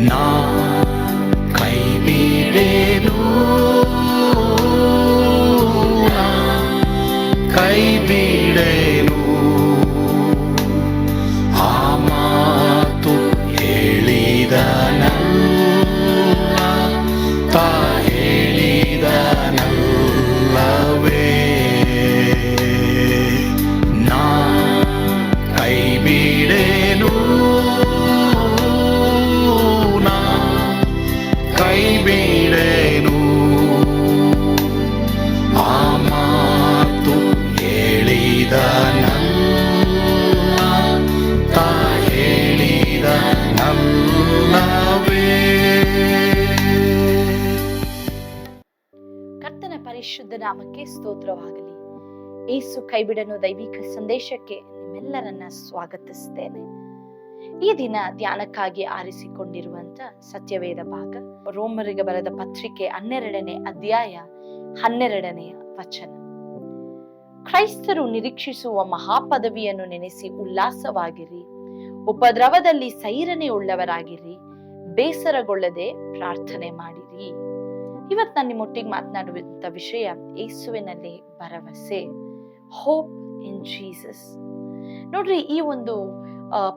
ನಾ ಕೈ ಬಿಡೆನು, ನಾ ಕೈ ಬಿಡೆನು. ಆ ಮಾತು ಹೇಳಿದನಲ್ಲ, ತಾ ಹೇಳಿದನಲ್ಲವೇ. ನಾ ಕೈ ಬಿಡೆನು, ನಾ ಕೈ ಬಿಡೆನು. ಆ ಮಾತು ಹೇಳಿದನಲ್ಲ, ತಾ ಹೇಳಿದನಲ್ಲವೇ. ಕರ್ತನ ಪರಿಶುದ್ಧ ನಾಮಕ್ಕೆ ಸ್ತೋತ್ರವಾಗಲಿ. ಏಸು ಕೈಬಿಡನು ದೈವಿಕ ಸಂದೇಶಕ್ಕೆ ನಿಮ್ಮೆಲ್ಲರನ್ನ ಸ್ವಾಗತಿಸ್ತೇನೆ. ಈ ದಿನ ಧ್ಯಾನಕ್ಕಾಗಿ ಆರಿಸಿಕೊಂಡಿರುವಂತ ಸತ್ಯವೇದ ಭಾಗ ರೋಮರಿಗೆ ಬರೆದ ಪತ್ರಿಕೆ 12ನೇ ಅಧ್ಯಾಯ 12ನೇ ವಚನ. ಕ್ರೈಸ್ತರು ನಿರೀಕ್ಷಿಸುವ ಮಹಾಪದವಿಯನ್ನು ನೆನೆಸಿ ಉಲ್ಲಾಸವಾಗಿರಿ, ಉಪದ್ರವದಲ್ಲಿ ಸೈರಣೆ ಉಳ್ಳವರಾಗಿರಿ, ಬೇಸರಗೊಳ್ಳದೆ ಪ್ರಾರ್ಥನೆ ಮಾಡಿರಿ. ಇವತ್ತು ನಾನು ನಿಮ್ಮೊಟ್ಟಿಗೆ ಮಾತನಾಡುವಂತ ವಿಷಯ ಯೇಸುವಿನಲ್ಲಿ ಭರವಸೆ, ಹೋಪ್ ಇನ್ ಜೀಸಸ್. ನೋಡ್ರಿ, ಈ ಒಂದು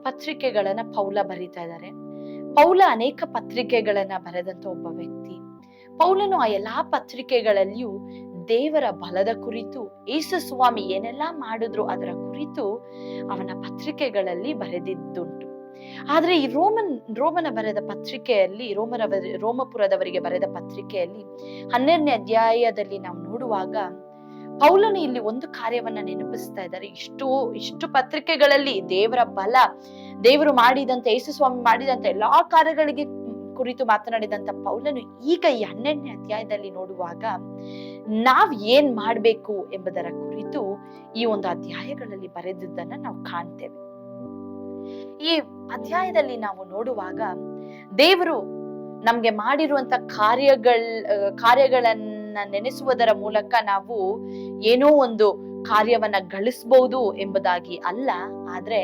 ಪತ್ರಿಕೆಗಳನ್ನ ಪೌಲ ಬರೀತಾ ಇದ್ದಾರೆ. ಪೌಲ ಅನೇಕ ಪತ್ರಿಕೆಗಳನ್ನ ಬರೆದಂತ ಒಬ್ಬ ವ್ಯಕ್ತಿ. ಪೌಲನು ಆ ಎಲ್ಲಾ ಪತ್ರಿಕೆಗಳಲ್ಲಿಯೂ ದೇವರ ಬಲದ ಕುರಿತು, ಯೇಸು ಸ್ವಾಮಿ ಏನೆಲ್ಲಾ ಮಾಡಿದ್ರು ಅದರ ಕುರಿತು ಅವನ ಪತ್ರಿಕೆಗಳಲ್ಲಿ ಬರೆದಿದ್ದುಂಟು. ಆದ್ರೆ ಈ ರೋಮನ ಬರೆದ ಪತ್ರಿಕೆಯಲ್ಲಿ, ರೋಮಪುರದವರಿಗೆ ಬರೆದ ಪತ್ರಿಕೆಯಲ್ಲಿ 12ನೇ ಅಧ್ಯಾಯದಲ್ಲಿ ನಾವು ನೋಡುವಾಗ ಪೌಲನು ಇಲ್ಲಿ ಒಂದು ಕಾರ್ಯವನ್ನ ನೆನಪಿಸ್ತಾ ಇದ್ದಾರೆ. ಇಷ್ಟು ಪತ್ರಿಕೆಗಳಲ್ಲಿ ದೇವರ ಬಲ, ದೇವರು ಮಾಡಿದಂತ, ಯೇಸು ಸ್ವಾಮಿ ಮಾಡಿದಂತ ಎಲ್ಲಾ ಕಾರ್ಯಗಳಿಗೆ ಕುರಿತು ಮಾತನಾಡಿದಂತ ಪೌಲನು ಈಗ ಈ 12ನೇ ಅಧ್ಯಾಯದಲ್ಲಿ ನೋಡುವಾಗ ನಾವ್ ಏನ್ ಮಾಡ್ಬೇಕು ಎಂಬುದರ ಕುರಿತು ಈ ಒಂದು ಅಧ್ಯಾಯಗಳಲ್ಲಿ ಬರೆದಿದ್ದನ್ನ ನಾವು ಕಾಣ್ತೇವೆ. ಈ ಅಧ್ಯಾಯದಲ್ಲಿ ನಾವು ನೋಡುವಾಗ ದೇವರು ನಮ್ಗೆ ಮಾಡಿರುವಂತ ಕಾರ್ಯಗಳನ್ನ ನೆನೆಸುವುದರ ಮೂಲಕ ನಾವು ಏನೋ ಒಂದು ಕಾರ್ಯವನ್ನ ಗಳಿಸಬಹುದು ಎಂಬುದಾಗಿ ಅಲ್ಲ, ಆದ್ರೆ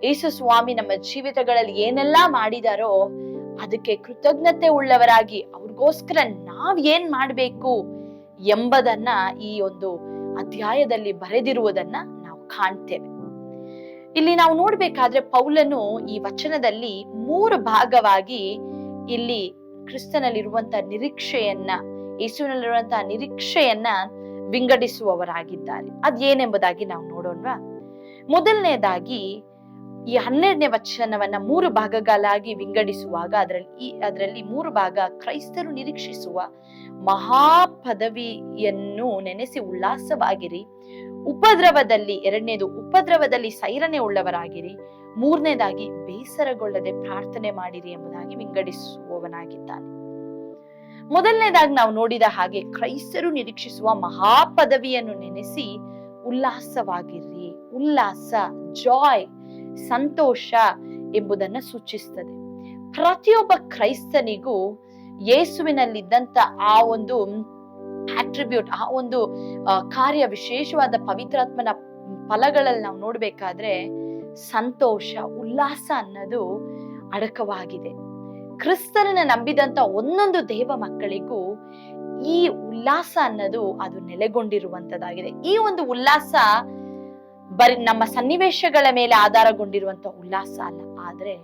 ಯೇಸು ಸ್ವಾಮಿ ನಮ್ಮ ಜೀವಿತಗಳಲ್ಲಿ ಏನೆಲ್ಲಾ ಮಾಡಿದಾರೋ ಅದಕ್ಕೆ ಕೃತಜ್ಞತೆ ಉಳ್ಳವರಾಗಿ ಅವ್ರಿಗೋಸ್ಕರ ನಾವ್ ಏನ್ ಮಾಡ್ಬೇಕು ಎಂಬುದನ್ನ ಈ ಒಂದು ಅಧ್ಯಾಯದಲ್ಲಿ ಬರೆದಿರುವುದನ್ನ ನಾವು ಕಾಣ್ತೇವೆ. ಇಲ್ಲಿ ನಾವು ನೋಡ್ಬೇಕಾದ್ರೆ ಪೌಲನು ಈ ವಚನದಲ್ಲಿ 3 ಭಾಗವಾಗಿ ಇಲ್ಲಿ ಕ್ರಿಸ್ತನಲ್ಲಿರುವಂತಹ ನಿರೀಕ್ಷೆಯನ್ನ, ಯೇಸುವಿನಲ್ಲಿರುವಂತಹ ನಿರೀಕ್ಷೆಯನ್ನ ವಿಂಗಡಿಸುವವರಾಗಿದ್ದಾರೆ. ಅದೇನೆಂಬುದಾಗಿ ನಾವು ನೋಡೋಣವಾ? ಮೊದಲನೇದಾಗಿ ಈ 12ನೇ ವಚನವನ್ನ 3 ಭಾಗಗಳಾಗಿ ವಿಂಗಡಿಸುವಾಗ ಅದರಲ್ಲಿ 3 ಭಾಗ ಕ್ರೈಸ್ತರು ನಿರೀಕ್ಷಿಸುವ ಮಹಾಪದವಿಯನ್ನು ನೆನೆಸಿ ಉಲ್ಲಾಸವಾಗಿರಿ, ಉಪದ್ರವದಲ್ಲಿ, ಎರಡನೇದು ಉಪದ್ರವದಲ್ಲಿ ಸೈರಣೆ ಉಳ್ಳವರಾಗಿರಿ, ಮೂರನೇದಾಗಿ ಬೇಸರಗೊಳ್ಳದೆ ಪ್ರಾರ್ಥನೆ ಮಾಡಿರಿ ಎಂಬುದಾಗಿ ವಿಂಗಡಿಸುವವನಾಗಿದ್ದಾನೆ. ಮೊದಲನೇದಾಗಿ ನಾವು ನೋಡಿದ ಹಾಗೆ ಕ್ರೈಸ್ತರು ನಿರೀಕ್ಷಿಸುವ ಮಹಾಪದವಿಯನ್ನು ನೆನೆಸಿ ಉಲ್ಲಾಸವಾಗಿರಿ. ಉಲ್ಲಾಸ, ಜಾಯ್, ಸಂತೋಷ ಎಂಬುದನ್ನ ಸೂಚಿಸ್ತದೆ. ಪ್ರತಿಯೊಬ್ಬ ಕ್ರೈಸ್ತನಿಗೂ ಯೇಸುವಿನಲ್ಲಿದ್ದಂತ ಆ ಒಂದು ಆಟ್ರಿಬ್ಯೂಟ್, ಆ ಒಂದು ಕಾರ್ಯ, ವಿಶೇಷವಾದ ಪವಿತ್ರಾತ್ಮನ ಫಲಗಳಲ್ಲಿ ನಾವು ನೋಡ್ಬೇಕಾದ್ರೆ ಸಂತೋಷ, ಉಲ್ಲಾಸ ಅನ್ನೋದು ಅಡಕವಾಗಿದೆ. ಕ್ರಿಸ್ತನನ್ನ ನಂಬಿದಂತ ಒಂದೊಂದು ದೇವ ಮಕ್ಕಳಿಗೂ ಈ ಉಲ್ಲಾಸ ಅನ್ನೋದು ಅದು ನೆಲೆಗೊಂಡಿರುವಂತದ್ದಾಗಿದೆ. ಈ ಒಂದು ಉಲ್ಲಾಸ ಬರೀ ನಮ್ಮ ಸನ್ನಿವೇಶಗಳ ಮೇಲೆ ಆಧಾರಗೊಂಡಿರುವಂತ ಉಲ್ಲಾಸ ಅಲ್ಲ, ಆದ್ರೆ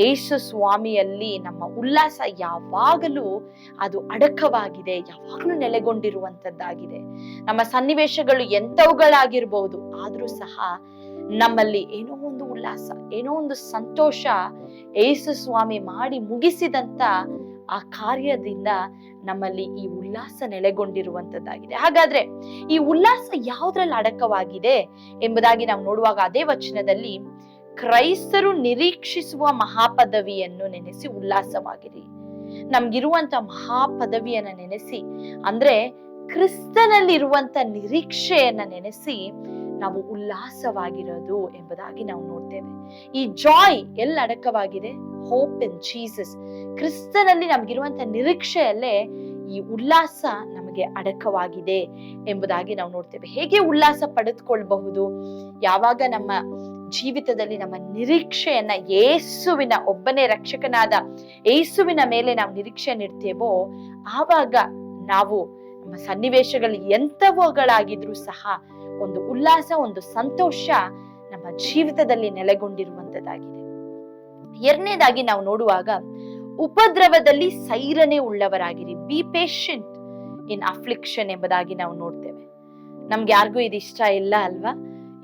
ಯೇಸು ಸ್ವಾಮಿಯಲ್ಲಿ ನಮ್ಮ ಉಲ್ಲಾಸ ಯಾವಾಗಲೂ ಅದು ಅಡಕವಾಗಿದೆ, ಯಾವಾಗಲೂ ನೆಲೆಗೊಂಡಿರುವಂತದ್ದಾಗಿದೆ. ನಮ್ಮ ಸನ್ನಿವೇಶಗಳು ಎಂಥವುಗಳಾಗಿರ್ಬಹುದು, ಆದ್ರೂ ಸಹ ನಮ್ಮಲ್ಲಿ ಏನೋ ಒಂದು ಉಲ್ಲಾಸ, ಏನೋ ಒಂದು ಸಂತೋಷ ಯೇಸು ಸ್ವಾಮಿ ಮಾಡಿ ಮುಗಿಸಿದಂತ ಆ ಕಾರ್ಯದಿಂದ ನಮ್ಮಲ್ಲಿ ಈ ಉಲ್ಲಾಸ ನೆಲೆಗೊಂಡಿರುವಂತದ್ದಾಗಿದೆ. ಹಾಗಾದ್ರೆ ಈ ಉಲ್ಲಾಸ ಯಾವುದ್ರಲ್ಲಿ ಅಡಕವಾಗಿದೆ ಎಂಬುದಾಗಿ ನಾವು ನೋಡುವಾಗ ಅದೇ ವಚನದಲ್ಲಿ ಕ್ರೈಸ್ತರು ನಿರೀಕ್ಷಿಸುವ ಮಹಾಪದವಿಯನ್ನು ನೆನೆಸಿ ಉಲ್ಲಾಸವಾಗಿರಿ. ನಮ್ಗಿರುವಂತ ಮಹಾಪದವಿಯನ್ನ ನೆನೆಸಿ, ಅಂದ್ರೆ ಕ್ರಿಸ್ತನಲ್ಲಿರುವಂತ ನಿರೀಕ್ಷೆಯನ್ನ ನೆನೆಸಿ ನಾವು ಉಲ್ಲಾಸವಾಗಿರೋದು ಎಂಬುದಾಗಿ ನಾವು ನೋಡ್ತೇವೆ. ಈ ಜಾಯ್ ಎಲ್ಲಿ ಅಡಕವಾಗಿದೆ? ಹೋಪ್ ಇನ್ ಜೀಸಸ್. ಕ್ರಿಸ್ತನಲ್ಲಿ ನಮಗಿರುವಂತ ನಿರೀಕ್ಷೆಯಲ್ಲೇ ಈ ಉಲ್ಲಾಸ ನಮಗೆ ಅಡಕವಾಗಿದೆ ಎಂಬುದಾಗಿ ನಾವು ನೋಡ್ತೇವೆ. ಹೇಗೆ ಉಲ್ಲಾಸ ಪಡೆದುಕೊಳ್ಬಹುದು? ಯಾವಾಗ ನಮ್ಮ ಜೀವಿತದಲ್ಲಿ ನಮ್ಮ ನಿರೀಕ್ಷೆಯನ್ನ ಯೇಸುವಿನ ಒಬ್ಬನೇ ರಕ್ಷಕನಾದ ಯೇಸುವಿನ ಮೇಲೆ ನಾವು ನಿರೀಕ್ಷೆಯನ್ನು ಇಡ್ತೇವೋ, ಆವಾಗ ನಾವು ನಮ್ಮ ಸನ್ನಿವೇಶಗಳು ಎಂಥವುಗಳಾಗಿದ್ರೂ ಸಹ ಒಂದು ಉಲ್ಲಾಸ, ಒಂದು ಸಂತೋಷ ನಮ್ಮ ಜೀವಿತದಲ್ಲಿ ನೆಲೆಗೊಂಡಿರುವಂತದ್ದಾಗಿದೆ. ಎರಡನೇದಾಗಿ ನಾವು ನೋಡುವಾಗ ಉಪದ್ರವದಲ್ಲಿ ಸೈರಣೆ ಉಳ್ಳವರಾಗಿರಿ. ಬಿ ಪೇಷಂಟ್ ಇನ್ ಅಫ್ಲಿಕ್ಷನ್ ಎಂಬುದಾಗಿ ನಾವು ನೋಡ್ತೇವೆ. ನಮ್ಗೆ ಯಾರಿಗೂ ಇದು ಇಷ್ಟ ಇಲ್ಲ ಅಲ್ವಾ?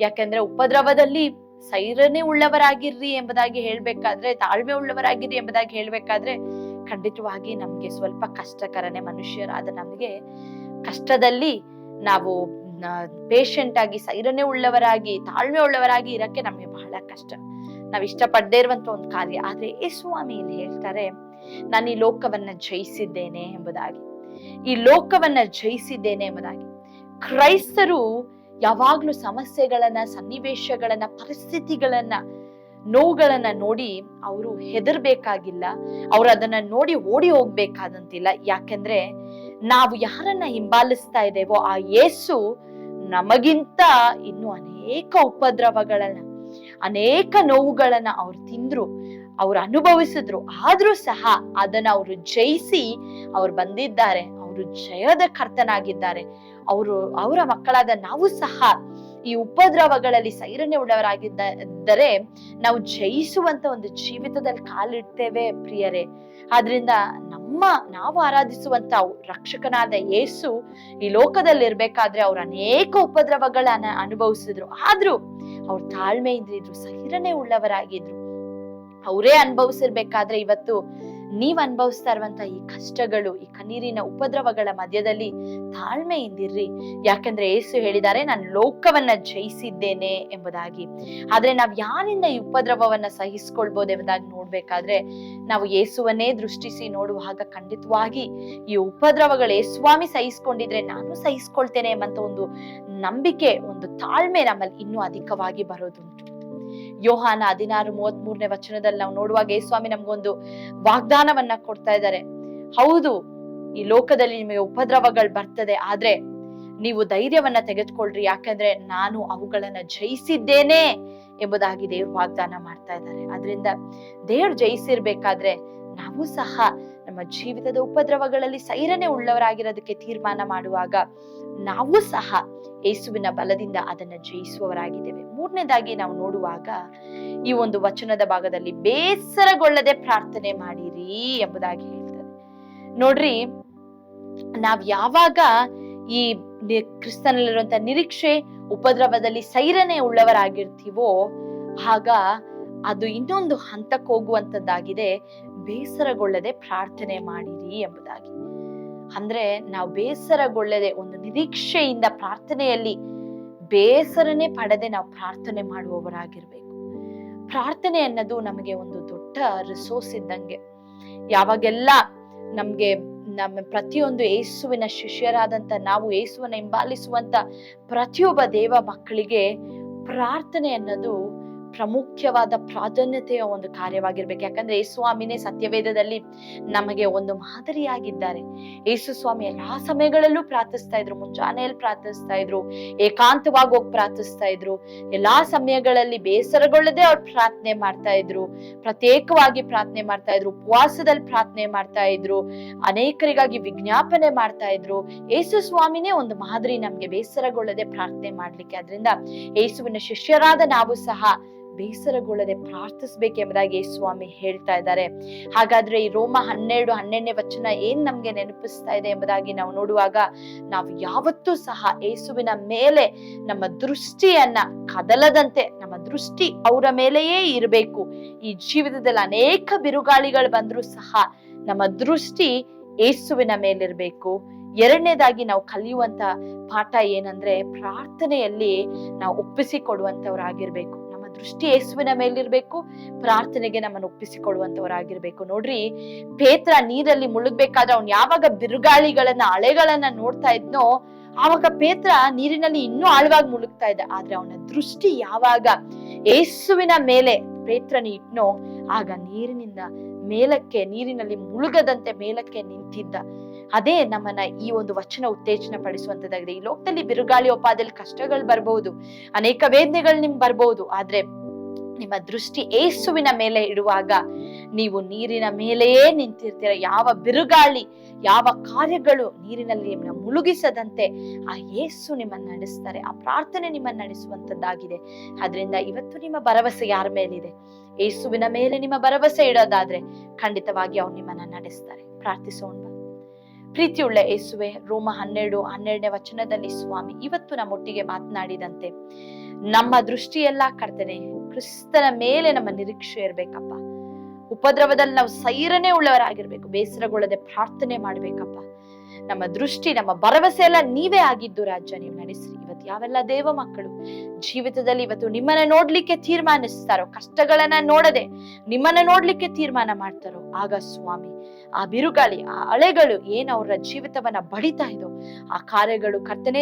ಯಾಕಂದ್ರೆ ಉಪದ್ರವದಲ್ಲಿ ಸೈರಣೆ ಉಳ್ಳವರಾಗಿರ್ರಿ ಎಂಬುದಾಗಿ ಹೇಳ್ಬೇಕಾದ್ರೆ, ತಾಳ್ಮೆ ಉಳ್ಳವರಾಗಿರಿ ಎಂಬುದಾಗಿ ಹೇಳ್ಬೇಕಾದ್ರೆ ಖಂಡಿತವಾಗಿ ನಮ್ಗೆ ಸ್ವಲ್ಪ ಕಷ್ಟಕರನೇ. ಮನುಷ್ಯರಾದ ನಮ್ಗೆ ಕಷ್ಟದಲ್ಲಿ ನಾವು ಪೇಷಂಟ್ ಆಗಿ, ಸೈರಣೆ ಉಳ್ಳವರಾಗಿ, ತಾಳ್ಮೆ ಉಳ್ಳವರಾಗಿ ಇರಕ್ಕೆ ನಮ್ಗೆ ಬಹಳ ಕಷ್ಟ. ನಾವ್ ಇಷ್ಟಪಡದೇ ಇರುವಂತ ಒಂದು ಕಾರ್ಯ. ಆದ್ರೆ ಯೇಸುಸ್ವಾಮಿ ಇಲ್ಲಿ ಹೇಳ್ತಾರೆ, ನಾನು ಈ ಲೋಕವನ್ನ ಜಯಿಸಿದ್ದೇನೆ ಎಂಬುದಾಗಿ. ಈ ಲೋಕವನ್ನ ಜಯಿಸಿದ್ದೇನೆ ಎಂಬುದಾಗಿ. ಕ್ರೈಸ್ತರು ಯಾವಾಗ್ಲೂ ಸಮಸ್ಯೆಗಳನ್ನ, ಸನ್ನಿವೇಶಗಳನ್ನ, ಪರಿಸ್ಥಿತಿಗಳನ್ನ, ನೋವುಗಳನ್ನ ನೋಡಿ ಅವರು ಹೆದರ್ಬೇಕಾಗಿಲ್ಲ. ಅವ್ರು ಅದನ್ನ ನೋಡಿ ಓಡಿ ಹೋಗ್ಬೇಕಾದಂತಿಲ್ಲ. ಯಾಕೆಂದ್ರೆ ನಾವು ಯಾರನ್ನ ಹಿಂಬಾಲಿಸ್ತಾ ಇದ್ದೇವೋ ಆ ಯೇಸು ನಮಗಿಂತ ಇನ್ನು ಅನೇಕ ಉಪದ್ರವಗಳನ್ನ, ಅನೇಕ ನೋವುಗಳನ್ನ ಅವ್ರು ತಿಂದ್ರು, ಅವ್ರು ಅನುಭವಿಸಿದ್ರು. ಆದ್ರೂ ಸಹ ಅದನ್ನ ಅವರು ಜಯಿಸಿ ಅವ್ರು ಬಂದಿದ್ದಾರೆ. ಅವರು ಜಯದ ಕರ್ತನಾಗಿದ್ದಾರೆ. ಅವರ ಮಕ್ಕಳಾದ ನಾವು ಸಹ ಈ ಉಪದ್ರವಗಳಲ್ಲಿ ಸೈರಣೆ ಉಳ್ಳವರಾಗಿದ್ದರೆ ನಾವು ಜಯಿಸುವಂತ ಒಂದು ಜೀವಿತದಲ್ಲಿ ಕಾಲಿಡ್ತೇವೆ ಪ್ರಿಯರೇ. ಆದ್ರಿಂದ ನಾವು ಆರಾಧಿಸುವಂತ ರಕ್ಷಕನಾದ ಯೇಸು ಈ ಲೋಕದಲ್ಲಿ ಇರ್ಬೇಕಾದ್ರೆ ಅವ್ರು ಅನೇಕ ಉಪದ್ರವಗಳನ್ನ ಅನುಭವಿಸಿದ್ರು. ಆದ್ರೂ ಅವ್ರು ತಾಳ್ಮೆಯಿಂದ ಇದ್ರು, ಸೈರಣೆ ಉಳ್ಳವರಾಗಿದ್ರು. ಅವರೇ ಅನುಭವಿಸಿರ್ಬೇಕಾದ್ರೆ ಇವತ್ತು ನೀವ್ ಅನುಭವಿಸ್ತಾ ಇರುವಂತ ಈ ಕಷ್ಟಗಳು, ಈ ಕಣ್ಣೀರಿನ ಉಪದ್ರವಗಳ ಮಧ್ಯದಲ್ಲಿ ತಾಳ್ಮೆಯಿಂದಿರ್ರಿ. ಯಾಕಂದ್ರೆ ಯೇಸು ಹೇಳಿದ್ದಾರೆ, ನಾನು ಲೋಕವನ್ನ ಜಯಿಸಿದ್ದೇನೆ ಎಂಬುದಾಗಿ. ಆದ್ರೆ ನಾವ್ ಯಾರಿಂದ ಈ ಉಪದ್ರವವನ್ನ ಸಹಿಸ್ಕೊಳ್ಬಹುದು ಎಂಬುದಾಗಿ ನೋಡ್ಬೇಕಾದ್ರೆ ನಾವು ಯೇಸುವನ್ನೇ ದೃಷ್ಟಿಸಿ ನೋಡುವಾಗ ಖಂಡಿತವಾಗಿ ಈ ಉಪದ್ರವಗಳು ಯೇಸುಸ್ವಾಮಿ ಸಹಿಸ್ಕೊಂಡಿದ್ರೆ ನಾನು ಸಹಿಸ್ಕೊಳ್ತೇನೆ ಎಂಬಂತ ಒಂದು ನಂಬಿಕೆ, ಒಂದು ತಾಳ್ಮೆ ನಮ್ಮಲ್ಲಿ ಇನ್ನೂ ಅಧಿಕವಾಗಿ ಬರೋದುಂಟು. ಯೋಹಾನ 16:33 ನಾವು ನೋಡುವಾಗ ಯೇಸುಸ್ವಾಮಿ ನಮ್ಗೊಂದು ವಾಗ್ದಾನವನ್ನ ಕೊಡ್ತಾ ಇದ್ದಾರೆ. ಹೌದು, ಈ ಲೋಕದಲ್ಲಿ ನಿಮಗೆ ಉಪದ್ರವಗಳು ಬರ್ತದೆ, ಆದ್ರೆ ನೀವು ಧೈರ್ಯವನ್ನ ತೆಗೆದುಕೊಳ್ರಿ, ಯಾಕಂದ್ರೆ ನಾನು ಅವುಗಳನ್ನ ಜಯಿಸಿದ್ದೇನೆ ಎಂಬುದಾಗಿ ದೇವ್ರು ವಾಗ್ದಾನ ಮಾಡ್ತಾ ಇದ್ದಾರೆ. ಆದ್ರಿಂದ ದೇವ್ರು ಜಯಿಸಿರ್ಬೇಕಾದ್ರೆ ನಾವು ಸಹ ನಮ್ಮ ಜೀವಿತದ ಉಪದ್ರವಗಳಲ್ಲಿ ಸೈರಣೆ ಉಳ್ಳವರಾಗಿರೋದಕ್ಕೆ ತೀರ್ಮಾನ ಮಾಡುವಾಗ ನಾವು ಸಹ ಯೇಸುವಿನ ಬಲದಿಂದ ಅದನ್ನ ಜಯಿಸುವವರಾಗಿದ್ದೇವೆ. ಮೂರನೇದಾಗಿ ನಾವು ನೋಡುವಾಗ ಈ ಒಂದು ವಚನದ ಭಾಗದಲ್ಲಿ ಬೇಸರಗೊಳ್ಳದೆ ಪ್ರಾರ್ಥನೆ ಮಾಡಿರಿ ಎಂಬುದಾಗಿ ಹೇಳ್ತಾರೆ. ನೋಡ್ರಿ, ನಾವ್ ಯಾವಾಗ ಈ ಕ್ರಿಸ್ತನಲ್ಲಿರುವಂತ ನಿರೀಕ್ಷೆ ಉಪದ್ರವದಲ್ಲಿ ಸೈರಣೆ ಉಳ್ಳವರಾಗಿರ್ತೀವೋ ಆಗ ಅದು ಇನ್ನೊಂದು ಹಂತಕ್ಕೆ ಹೋಗುವಂತದ್ದಾಗಿದೆ. ಬೇಸರಗೊಳ್ಳದೆ ಪ್ರಾರ್ಥನೆ ಮಾಡಿರಿ ಎಂಬುದಾಗಿ. ಅಂದ್ರೆ ನಾವು ಬೇಸರಗೊಳ್ಳದೆ ಒಂದು ನಿರೀಕ್ಷೆಯಿಂದ ಪ್ರಾರ್ಥನೆಯಲ್ಲಿ ಬೇಸರನೆ ಪಡದೆ ನಾವು ಪ್ರಾರ್ಥನೆ ಮಾಡುವವರಾಗಿರ್ಬೇಕು. ಪ್ರಾರ್ಥನೆ ಅನ್ನೋದು ನಮಗೆ ಒಂದು ದೊಡ್ಡ ರಿಸೋರ್ಸ್ ಇದ್ದಂಗೆ. ಯಾವಾಗೆಲ್ಲ ನಮ್ಮ ಪ್ರತಿಯೊಂದು ಯೇಸುವಿನ ಶಿಷ್ಯರಾದಂತ ನಾವು, ಯೇಸುವನ್ನ ಹಿಂಬಾಲಿಸುವಂತ ಪ್ರತಿಯೊಬ್ಬ ದೇವ ಮಕ್ಕಳಿಗೆ ಪ್ರಾರ್ಥನೆ ಅನ್ನೋದು ಪ್ರಾಮುಖ್ಯವಾದ ಪ್ರಾಧಾನ್ಯತೆಯ ಒಂದು ಕಾರ್ಯವಾಗಿರ್ಬೇಕು. ಯಾಕಂದ್ರೆ ಯೇಸುಸ್ವಾಮಿನೇ ಸತ್ಯವೇದದಲ್ಲಿ ನಮಗೆ ಒಂದು ಮಾದರಿಯಾಗಿದ್ದಾರೆ. ಯೇಸುಸ್ವಾಮಿ ಎಲ್ಲಾ ಸಮಯಗಳಲ್ಲೂ ಪ್ರಾರ್ಥಿಸ್ತಾ ಇದ್ರು. ಮುಂಜಾನೆಯಲ್ಲಿ ಪ್ರಾರ್ಥಿಸ್ತಾ ಇದ್ರು, ಏಕಾಂತವಾಗಿ ಹೋಗಿ ಪ್ರಾರ್ಥಿಸ್ತಾ ಇದ್ರು. ಎಲ್ಲಾ ಸಮಯಗಳಲ್ಲಿ ಬೇಸರಗೊಳ್ಳದೆ ಅವ್ರು ಪ್ರಾರ್ಥನೆ ಮಾಡ್ತಾ ಇದ್ರು, ಪ್ರತ್ಯೇಕವಾಗಿ ಪ್ರಾರ್ಥನೆ ಮಾಡ್ತಾ ಇದ್ರು, ಉಪವಾಸದಲ್ಲಿ ಪ್ರಾರ್ಥನೆ ಮಾಡ್ತಾ ಇದ್ರು, ಅನೇಕರಿಗಾಗಿ ವಿಜ್ಞಾಪನೆ ಮಾಡ್ತಾ ಇದ್ರು. ಯೇಸುಸ್ವಾಮಿನೇ ಒಂದು ಮಾದರಿ ನಮ್ಗೆ ಬೇಸರಗೊಳ್ಳದೆ ಪ್ರಾರ್ಥನೆ ಮಾಡ್ಲಿಕ್ಕೆ. ಅದರಿಂದ ಯೇಸುವಿನ ಶಿಷ್ಯರಾದ ನಾವು ಸಹ ಬೇಸರಗೊಳ್ಳದೆ ಪ್ರಾರ್ಥಿಸ್ಬೇಕೆಂಬುದಾಗಿ ಯೇಸುಸ್ವಾಮಿ ಹೇಳ್ತಾ ಇದ್ದಾರೆ. ಹಾಗಾದ್ರೆ ಈ ರೋಮ 12:12 ಏನ್ ನಮ್ಗೆ ನೆನಪಿಸ್ತಾ ಇದೆ ಎಂಬುದಾಗಿ ನಾವು ನೋಡುವಾಗ ನಾವು ಯಾವತ್ತೂ ಸಹ ಯೇಸುವಿನ ಮೇಲೆ ನಮ್ಮ ದೃಷ್ಟಿಯನ್ನ ಕದಲದಂತೆ, ನಮ್ಮ ದೃಷ್ಟಿ ಅವರ ಮೇಲೆಯೇ ಇರಬೇಕು. ಈ ಜೀವಿತದಲ್ಲಿ ಅನೇಕ ಬಿರುಗಾಳಿಗಳು ಬಂದ್ರೂ ಸಹ ನಮ್ಮ ದೃಷ್ಟಿ ಯೇಸುವಿನ ಮೇಲಿರ್ಬೇಕು. ಎರಡನೇದಾಗಿ ನಾವು ಕಲಿಯುವಂತ ಪಾಠ ಏನಂದ್ರೆ ಪ್ರಾರ್ಥನೆಯಲ್ಲಿ ನಾವು ಒಪ್ಪಿಸಿಕೊಡುವಂತವರಾಗಿರ್ಬೇಕು. ನಮ್ಮ ದೃಷ್ಟಿ ಯೇಸುವಿನ ಮೇಲಿರ್ಬೇಕು, ಪ್ರಾರ್ಥನೆಗೆ ನಮ್ಮನ್ನು ಒಪ್ಪಿಸಿಕೊಡುವಂತವರಾಗಿರ್ಬೇಕು. ನೋಡ್ರಿ, ಪೇತ್ರ ನೀರಲ್ಲಿ ಮುಳುಗ್ಬೇಕಾದ್ರೆ ಅವ್ನು ಯಾವಾಗ ಬಿರುಗಾಳಿಗಳನ್ನ, ಅಲೆಗಳನ್ನ ನೋಡ್ತಾ ಇದ್ನೋ ಆವಾಗ ಪೇತ್ರ ನೀರಿನಲ್ಲಿ ಇನ್ನೂ ಆಳವಾಗಿ ಮುಳುಗ್ತಾ ಇದ್ದ. ಆದ್ರೆ ಅವನ ದೃಷ್ಟಿ ಯಾವಾಗ ಯೇಸುವಿನ ಮೇಲೆ ಪೇತ್ರನ ಇಟ್ನೋ ಆಗ ನೀರಿನಲ್ಲಿ ಮುಳುಗದಂತೆ ಮೇಲಕ್ಕೆ ನಿಂತಿದ್ದ. ಅದೇ ನಮ್ಮನ್ನ ಈ ಒಂದು ವಚನ ಉತ್ತೇಜನ ಪಡಿಸುವಂತದ್ದಾಗಿದೆ. ಈ ಲೋಕದಲ್ಲಿ ಬಿರುಗಾಳಿ ಒಪ್ಪಾದಲ್ಲಿ ಕಷ್ಟಗಳು ಬರ್ಬಹುದು, ಅನೇಕ ವೇದನೆಗಳು ನಿಮ್ಗೆ ಬರ್ಬಹುದು. ಆದ್ರೆ ನಿಮ್ಮ ದೃಷ್ಟಿ ಯೇಸುವಿನ ಮೇಲೆ ಇಡುವಾಗ ನೀವು ನೀರಿನ ಮೇಲೆಯೇ ನಿಂತಿರ್ತೀರ. ಯಾವ ಬಿರುಗಾಳಿ, ಯಾವ ಕಾರ್ಯಗಳು ನೀರಿನಲ್ಲಿ ನಿಮ್ಮನ್ನ ಮುಳುಗಿಸದಂತೆ ಆ ಯೇಸು ನಿಮ್ಮನ್ನ ನಡೆಸ್ತಾರೆ. ಆ ಪ್ರಾರ್ಥನೆ ನಿಮ್ಮನ್ನ ನಡೆಸುವಂತದ್ದಾಗಿದೆ. ಆದ್ರಿಂದ ಇವತ್ತು ನಿಮ್ಮ ಭರವಸೆ ಯಾರ ಮೇಲಿದೆ? ಯೇಸುವಿನ ಮೇಲೆ ನಿಮ್ಮ ಭರವಸೆ ಇಡೋದಾದ್ರೆ ಖಂಡಿತವಾಗಿ ಅವ್ರು ನಿಮ್ಮನ್ನ ನಡೆಸ್ತಾರೆ. ಪ್ರಾರ್ಥಿಸೋಣ. ಪ್ರೀತಿಯುಳ್ಳ ಯೇಸುವೆ, ರೋಮ 12:12 ವಚನದಲ್ಲಿ ಸ್ವಾಮಿ ಇವತ್ತು ನಮ್ಮೊಟ್ಟಿಗೆ ಮಾತನಾಡಿದಂತೆ ನಮ್ಮ ದೃಷ್ಟಿಯೆಲ್ಲ ಕರ್ತನೆ ಕ್ರಿಸ್ತನ ಮೇಲೆ ನಮ್ಮ ನಿರೀಕ್ಷೆ ಇರ್ಬೇಕಪ್ಪ. ಉಪದ್ರವದಲ್ಲಿ ನಾವು ಸೈರನೆ ಉಳ್ಳವರಾಗಿರ್ಬೇಕು, ಬೇಸರಗೊಳ್ಳದೆ ಪ್ರಾರ್ಥನೆ ಮಾಡ್ಬೇಕಪ್ಪ. ನಮ್ಮ ದೃಷ್ಟಿ, ನಮ್ಮ ಭರವಸೆ ಎಲ್ಲ ನೀವೇ ಆಗಿದ್ದು ರಾಜ್ಯ, ನೀವು ನಡೆಸ್ರಿ. ಇವತ್ತು ಯಾವೆಲ್ಲ ದೇವ ಮಕ್ಕಳು ಜೀವಿತದಲ್ಲಿ ಇವತ್ತು ನಿಮ್ಮನ್ನ ನೋಡ್ಲಿಕ್ಕೆ ತೀರ್ಮಾನಿಸ್ತಾರೋ, ಕಷ್ಟಗಳನ್ನ ನೋಡದೆ ನಿಮ್ಮನ್ನ ನೋಡ್ಲಿಕ್ಕೆ ತೀರ್ಮಾನ ಮಾಡ್ತಾರೋ, ಆಗ ಸ್ವಾಮಿ ಆ ಬಿರುಗಾಳಿ, ಆ ಅಲೆಗಳು ಏನ್ ಅವರ ಜೀವಿತವನ್ನ ಬಡಿತಾ ಇದೋ ಆ ಕಾರ್ಯಗಳು ಕರ್ತನೆ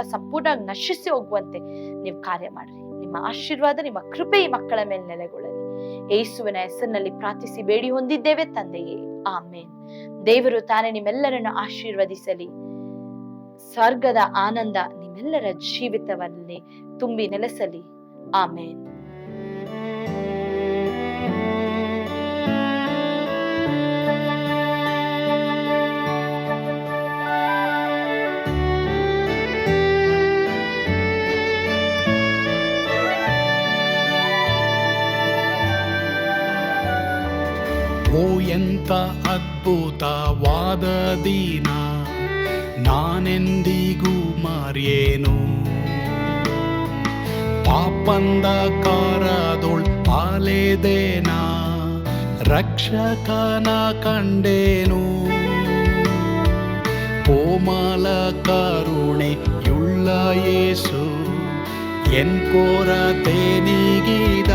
ಸಂಪೂರ್ಣ ನಶಿಸಿ ಹೋಗುವಂತೆ ನೀವು ಕಾರ್ಯ ಮಾಡ್ರಿ. ನಿಮ್ಮ ಆಶೀರ್ವಾದ, ನಿಮ್ಮ ಕೃಪೆ ಈ ಮಕ್ಕಳ ಮೇಲೆ ನೆಲೆಗೊಳ್ಳಲಿ. ಯೇಸುವಿನ ಹೆಸರಿನಲ್ಲಿ ಪ್ರಾರ್ಥಿಸಿ ಬೇಡಿ ಹೊಂದಿದ್ದೇವೆ ತಂದೆಯೇ, ಆಮೇನ್. ದೇವರು ತಾನೇ ನಿಮ್ಮೆಲ್ಲರನ್ನು ಆಶೀರ್ವದಿಸಲಿ. ಸ್ವರ್ಗದ ಆನಂದ ನಿಮ್ಮೆಲ್ಲರ ಜೀವಿತದಲ್ಲಿ ತುಂಬಿ ನೆಲೆಸಲಿ. ಆಮೇನ್. ಓ ಎಂತ ಅದ್ಭುತವಾದ ದಿನ, ನಾನೆಂದಿಗೂ ಮರೆಯೇನು. ಪಾಪಂಧಕಾರದೊಳ್ ಅಲೆದೇನ, ರಕ್ಷಕನ ಕಂಡೇನು. ಕೋಮಲ ಕರುಣೆಯುಳ್ಳ ಯೇಸು ಎನ್ ಕೊರತೆ ನೀಗಿದ.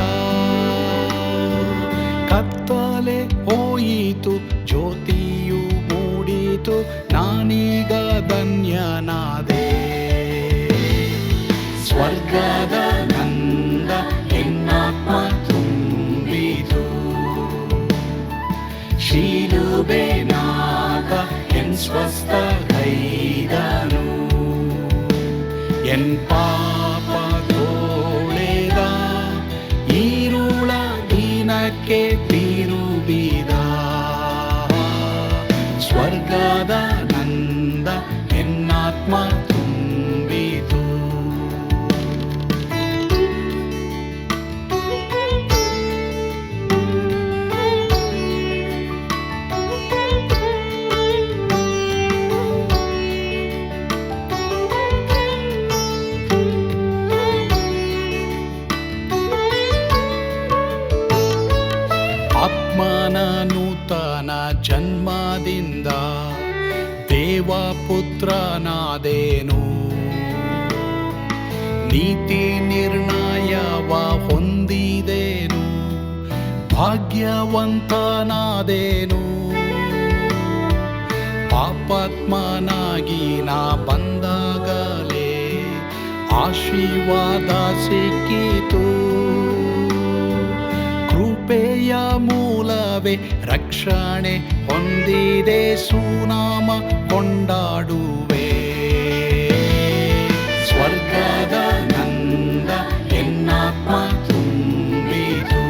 ಕತ್ತಲೆ ಹೋಯಿತು, ಜ್ಯೋತಿಯು ಮೂಡಿತು, ನಾನೀಗ ಧನ್ಯನಾದೆ. ಸ್ವರ್ಗದ ನಂದ ಎನ್ನಾತ್ಮ ತುಂಬಿತು, ಶಿಲುಬೆನಾಗ ಎನ್ ಸ್ವಸ್ಥ ಗೈದನು. ಎನ್ ಪಾಪ ತೋಳೆದ ಈರುಳ ದಿನಕ್ಕೆ ತಿರುಗಿದ. ಸ್ವರ್ಗದ ನಂದ ಎನ್ನಾತ್ಮ ತುಂಬಿತು. ಆತ್ಮನ ನೂತನ ಜನ್ಮದಿಂದ ದೇವಪುತ್ರನಾದೇನು. ನೀತಿ ನಿರ್ಣಯವ ಹೊಂದಿದೇನು, ಭಾಗ್ಯವಂತನಾದೇನು. ಪಾಪಾತ್ಮನಾಗಿ ನಾ ಬಂದಾಗಲೇ ಆಶೀರ್ವಾದ ಸಿಕ್ಕಿತು. ಕೃಪೆಯ ಮೂಲವೇ ರಕ್ಷಣೆ ಹೊಂದಿದೆ, ಸುನಾಮ ಕೊಂಡಾಡುವೆ. ಸ್ವರ್ಗದ ನಂದ ಎನ್ನಾತ್ಮ ತುಂಬಿತು,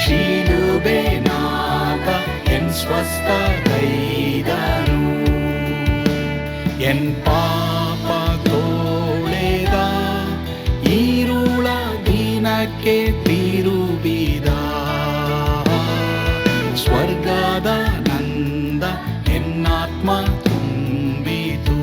ಶಿಲುಬೆನಾಗ ಎನ್ ಸ್ವಸ್ಥ ಗೈದನು. ಎನ್ ಪಾಪ ತೋಳೆದ ಈರುಳ ದಿನಕ್ಕೆ ತಿರುಗಿದ. ಸ್ವರ್ಗದ ನಂದ ಎನ್ನಾತ್ಮ ತುಂಬಿತು.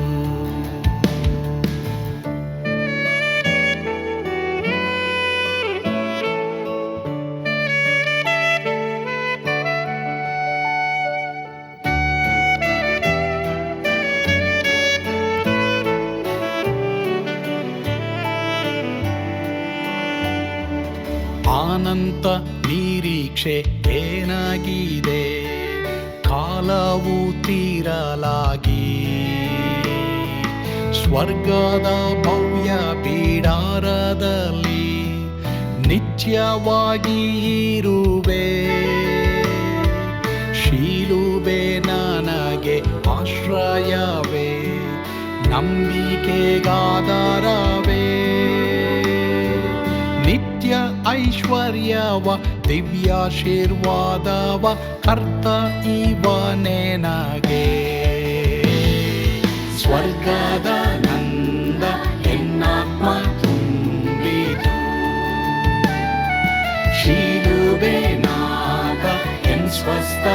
ಅನಂತ ನಿರೀಕ್ಷೆ ಏನಾಗಿದೆ, ಕಾಲವು ತೀರಲಾಗಿ. ಸ್ವರ್ಗದ ಭವ್ಯ ಬಿಡಾರದಲ್ಲಿ ನಿತ್ಯವಾಗಿ ಇರುವೆ. ಶಿಲುಬೆ ನನಗೆ ಆಶ್ರಯವೇ, ನಂಬಿಕೆಗಾಧಾರವೇ. ಐಶ್ವರ್ಯವ ದಿವ್ಯಾಶೀರ್ವಾದವ ಕರ್ತ ಇವನೇ ನಗೆ. ಸ್ವರ್ಗದ ನಂದ ಎನ್ನಾತ್ಮ ತುಂಬಿತು, ಶಿಲುಬೆ ನಾದ ಎನ್ ಸ್ವಸ್ಥ